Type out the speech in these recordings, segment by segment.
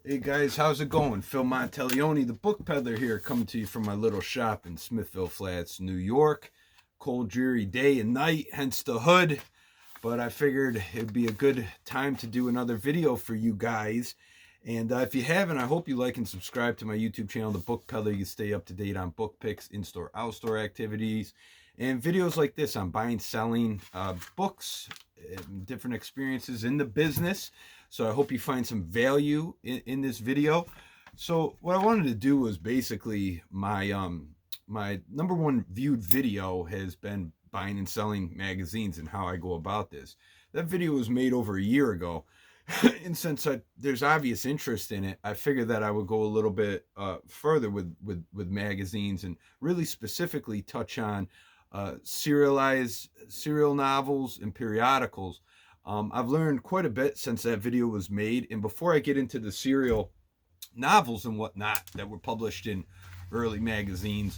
Hey guys, how's it going? Phil Monteleone, the book peddler here, coming to you from my little shop in Smithville Flats, New York. Cold, dreary day and night, hence the hood. But I figured it'd be a good time to do another video for you guys. And if you haven't, I hope you like and subscribe to my YouTube channel, The Book Peddler. You can stay up to date on book picks, in-store, out-store activities, and videos like this on buying, selling books, different experiences in the business. So I hope you find some value in this video. So what I wanted to do was basically my number one viewed video has been buying and selling magazines and how I go about this. That video was made over a year ago. And since there's obvious interest in it, I figured that I would go a little bit further with magazines and really specifically touch on serialized serial novels and periodicals. I've learned quite a bit since that video was made. And before I get into the serial novels and whatnot that were published in early magazines,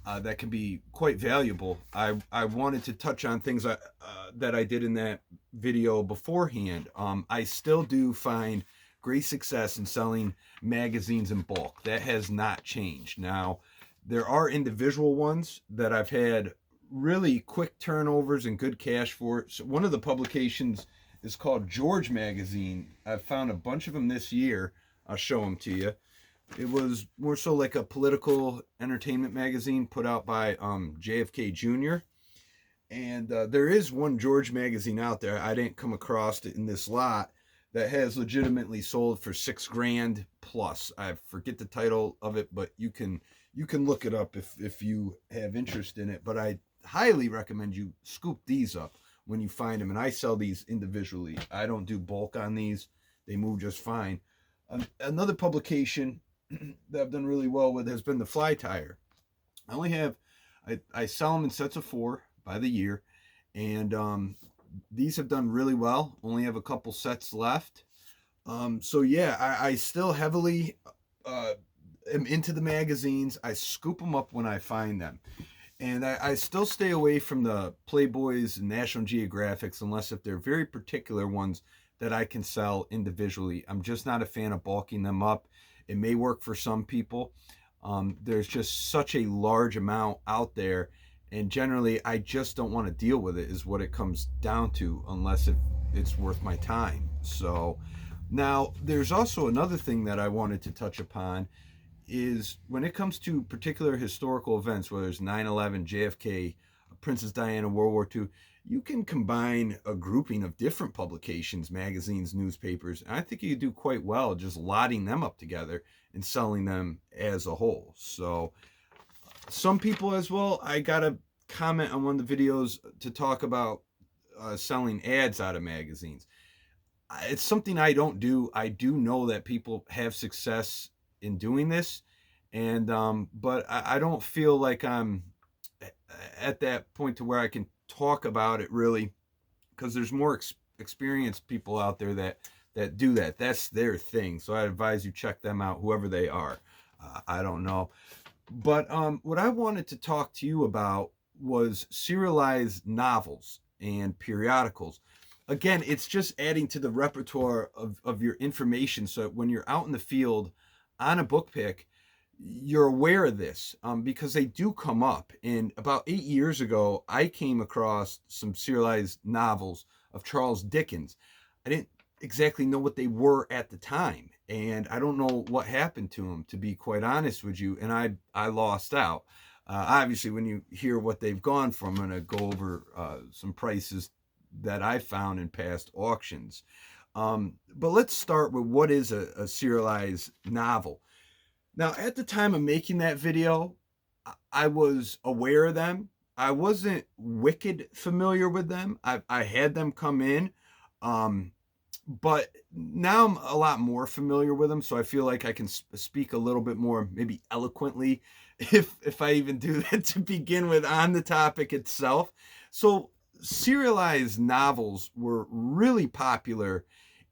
that can be quite valuable, I wanted to touch on things that I did in that video beforehand. I still do find great success in selling magazines in bulk. That has not changed. Now, there are individual ones that I've had really quick turnovers and good cash for. So one of the publications is called George Magazine. I've found a bunch of them this year. I'll show them to you. It was more so like a political entertainment magazine put out by JFK Jr. And there is one George magazine out there. I didn't come across it in this lot that has legitimately sold for $6,000 plus. I forget the title of it, but you can look it up if you have interest in it. But I highly recommend you scoop these up when you find them. And I sell these individually. I don't do bulk on these. They move just fine. Another publication that I've done really well with has been the Fly Tire. I only have, I sell them in sets of 4 by the year. And these have done really well. Only have a couple sets left. So yeah, I still heavily am into the magazines. I scoop them up when I find them. And I still stay away from the Playboys and National Geographics unless if they're very particular ones that I can sell individually. I'm just not a fan of bulking them up. It may work for some people. There's just such a large amount out there, and generally I just don't want to deal with it, is what it comes down to, unless it's worth my time. So now there's also another thing that I wanted to touch upon, is when it comes to particular historical events, whether it's 9/11, JFK, Princess Diana, World War II, you can combine a grouping of different publications, magazines, newspapers, and I think you do quite well just lotting them up together and selling them as a whole. So some people as well, I got to comment on one of the videos to talk about selling ads out of magazines. It's something I don't do. I do know that people have success in doing this, and but I don't feel like I'm at that point to where I can talk about it really, because there's more experienced people out there that do that. That's their thing. So I advise you check them out, whoever they are. I don't know, but what I wanted to talk to you about was serialized novels and periodicals. Again, it's just adding to the repertoire of your information, so when you're out in the field on a book pick, you're aware of this, because they do come up. And about 8 years ago, I came across some serialized novels of Charles Dickens. I didn't exactly know what they were at the time, and I don't know what happened to them, to be quite honest with you, and I lost out. Obviously, when you hear what they've gone from, I'm going to go over some prices that I found in past auctions. But let's start with what is a serialized novel. Now, at the time of making that video, I was aware of them. I wasn't wicked familiar with them. I had them come in, but now I'm a lot more familiar with them, so I feel like I can speak a little bit more, maybe eloquently, if I even do that to begin with, on the topic itself. So serialized novels were really popular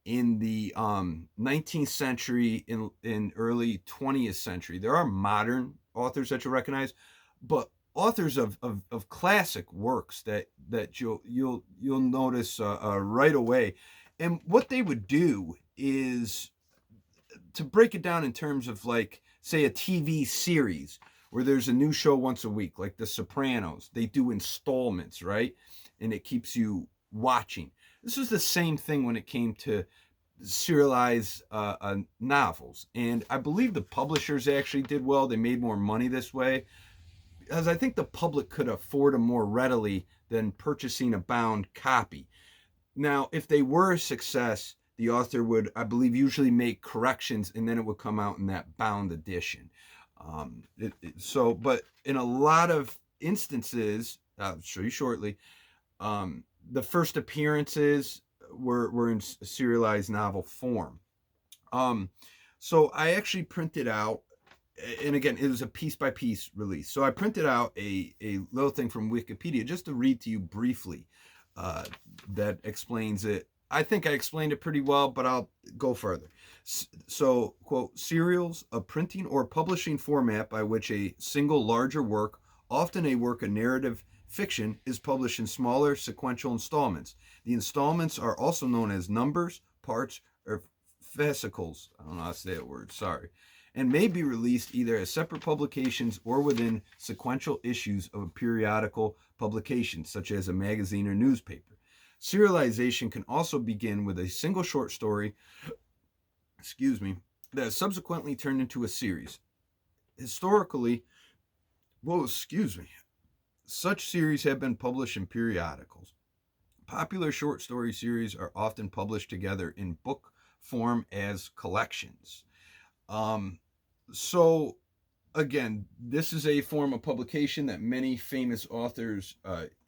in the 19th century, in early 20th century. There are modern authors that you recognize, but authors of classic works that you'll notice right away. And what they would do is, to break it down in terms of, like, say, a TV series where there's a new show once a week, like The Sopranos, they do installments, right? And it keeps you watching. This was the same thing when it came to serialized novels. And I believe the publishers actually did well. They made more money this way, because I think the public could afford them more readily than purchasing a bound copy. Now, if they were a success, the author would, I believe, usually make corrections, and then it would come out in that bound edition. But in a lot of instances, I'll show you shortly, the first appearances were in serialized novel form. So I actually printed out, and again, it was a piece by piece release. So I printed out a little thing from Wikipedia just to read to you briefly that explains it. I think I explained it pretty well, but I'll go further. So, quote, serials, a printing or publishing format by which a single larger work, often a work of narrative fiction, is published in smaller sequential installments. The installments are also known as numbers, parts, or fascicles. I don't know how to say that word, sorry. And may be released either as separate publications or within sequential issues of a periodical publication, such as a magazine or newspaper. Serialization can also begin with a single short story, that is subsequently turned into a series. Historically, such series have been published in periodicals. Popular short story series are often published together in book form as collections. So again, this is a form of publication that many famous authors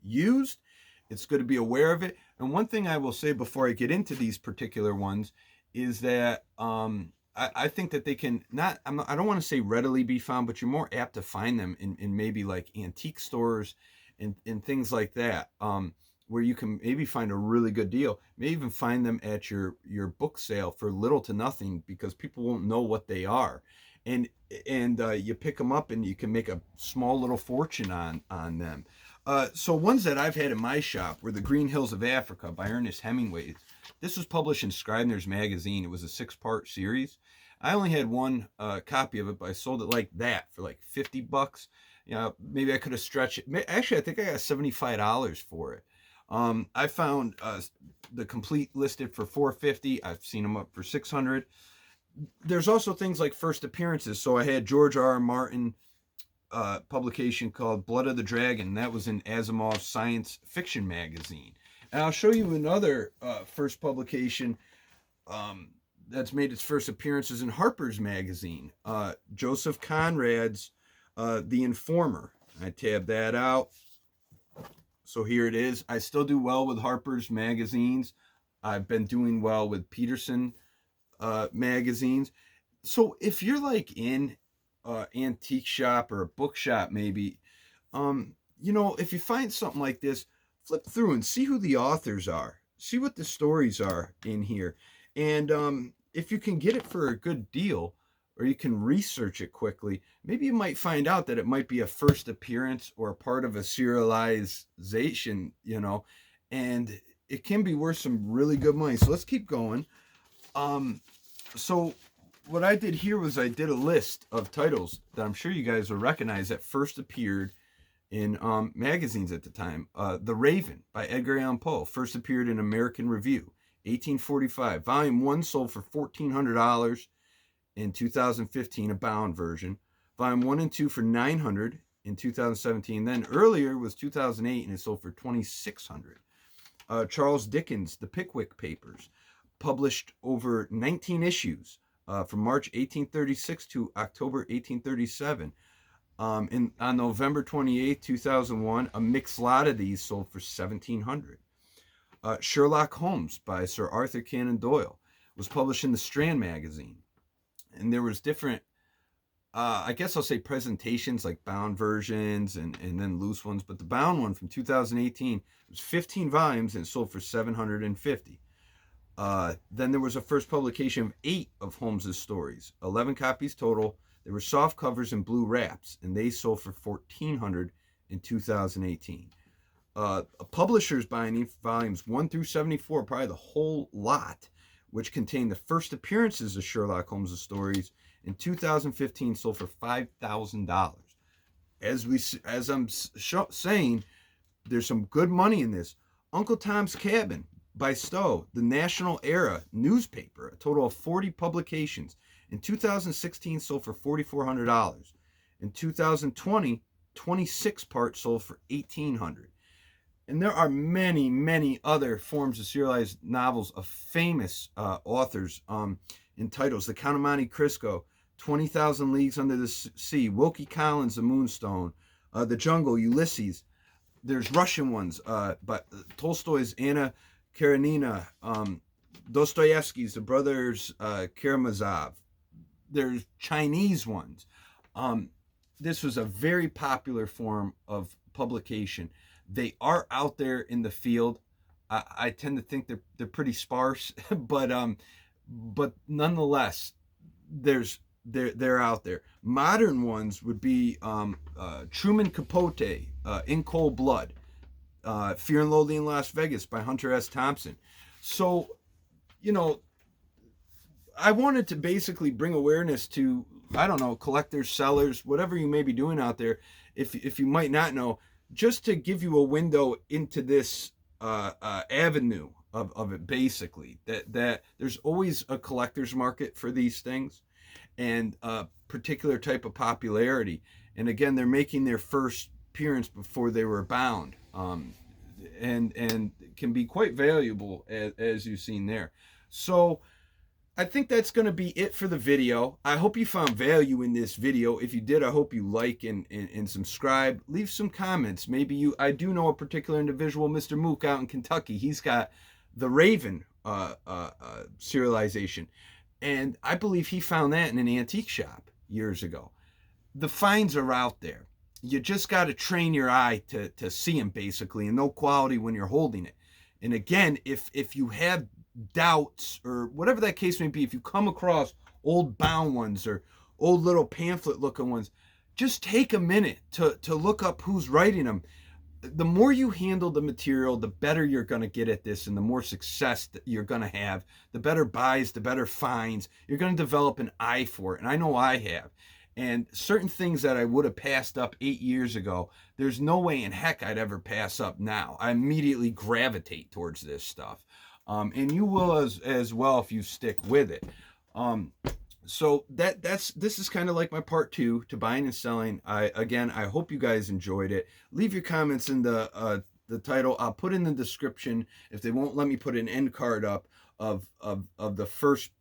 used. It's good to be aware of it. And one thing I will say before I get into these particular ones is that I think that they can I don't want to say readily be found, but you're more apt to find them in maybe like antique stores and things like that, where you can maybe find a really good deal. May even find them at your book sale for little to nothing, because people won't know what they are. And you pick them up and you can make a small little fortune on them. So ones that I've had in my shop were The Green Hills of Africa by Ernest Hemingway. This was published in Scribner's Magazine. It was a 6-part series. I only had one copy of it, but I sold it like that for like $50. You know, maybe I could have stretched it. Actually, I think I got $75 for it. I found the complete listed for $450. I've seen them up for $600. There's also things like first appearances. So I had George R.R. Martin publication called Blood of the Dragon. That was in Asimov's science fiction magazine. And I'll show you another first publication that's made its first appearances in Harper's magazine. Joseph Conrad's The Informer. I tabbed that out. So here it is. I still do well with Harper's magazines. I've been doing well with Peterson magazines. So if you're like in antique shop or a bookshop, maybe, if you find something like this, flip through and see who the authors are, see what the stories are in here. And if you can get it for a good deal, or you can research it quickly, maybe you might find out that it might be a first appearance or a part of a serialization, and it can be worth some really good money. So let's keep going. So what I did here was I did a list of titles that I'm sure you guys will recognize that first appeared in magazines at the time. The Raven by Edgar Allan Poe first appeared in American Review, 1845. Volume 1 sold for $1,400 in 2015, a bound version. Volume 1 and 2 for $900 in 2017. Then earlier was 2008, and it sold for $2,600. Charles Dickens' The Pickwick Papers, published over 19 issues from March 1836 to October 1837. On November 28, 2001, a mixed lot of these sold for $1,700. Sherlock Holmes by Sir Arthur Conan Doyle was published in the Strand magazine. And there was different, I guess I'll say presentations, like bound versions and then loose ones. But the bound one from 2018 was 15 volumes and sold for $750. Then there was a first publication of 8 of Holmes's stories, 11 copies total. There were soft covers and blue wraps, and they sold for $1,400 in 2018. A publisher's binding, volumes 1 through 74, probably the whole lot, which contained the first appearances of Sherlock Holmes' stories. In 2015, sold for $5,000. As I'm saying, there's some good money in this. Uncle Tom's Cabin by Stowe, the National Era newspaper, a total of 40 publications. In 2016, sold for $4,400. In 2020, 26 parts sold for $1,800. And there are many, many other forms of serialized novels of famous authors in titles. The Count of Monte Cristo, 20,000 Leagues Under the Sea, Wilkie Collins, The Moonstone, The Jungle, Ulysses. There's Russian ones, but Tolstoy's Anna Karenina, Dostoevsky's The Brothers Karamazov. There's Chinese ones. This was a very popular form of publication. They are out there in the field. I tend to think they're pretty sparse, but nonetheless, they're out there. Modern ones would be Truman Capote, In Cold Blood, Fear and Loathing in Las Vegas by Hunter S. Thompson. So, I wanted to basically bring awareness to, I don't know, collectors, sellers, whatever you may be doing out there. If you might not know, just to give you a window into this avenue of it, basically, that there's always a collector's market for these things and a particular type of popularity. And again, they're making their first appearance before they were bound, and can be quite valuable, as you've seen there. So I think that's going to be it for the video. I hope you found value in this video. If you did, I hope you like and subscribe. Leave some comments. Maybe I do know a particular individual, Mr. Mook out in Kentucky. He's got the Raven serialization. And I believe he found that in an antique shop years ago. The finds are out there. You just got to train your eye to see them, basically, and know quality when you're holding it. And again, if you have doubts or whatever that case may be, if you come across old bound ones or old little pamphlet looking ones, just take a minute to look up who's writing them. The more you handle the material, the better you're going to get at this, and the more success that you're going to have. The better buys, the better finds. You're going to develop an eye for it, and I know I have. And certain things that I would have passed up 8 years ago, there's no way in heck I'd ever pass up now. I immediately gravitate towards this stuff. And you will as well if you stick with it. So this is kind of like my part 2 to buying and selling. I hope you guys enjoyed it. Leave your comments in the title. I'll put in the description, if they won't let me put an end card up, of the first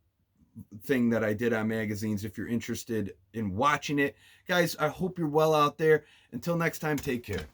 thing that I did on magazines, if you're interested in watching it. Guys, I hope you're well out there. Until next time, take care.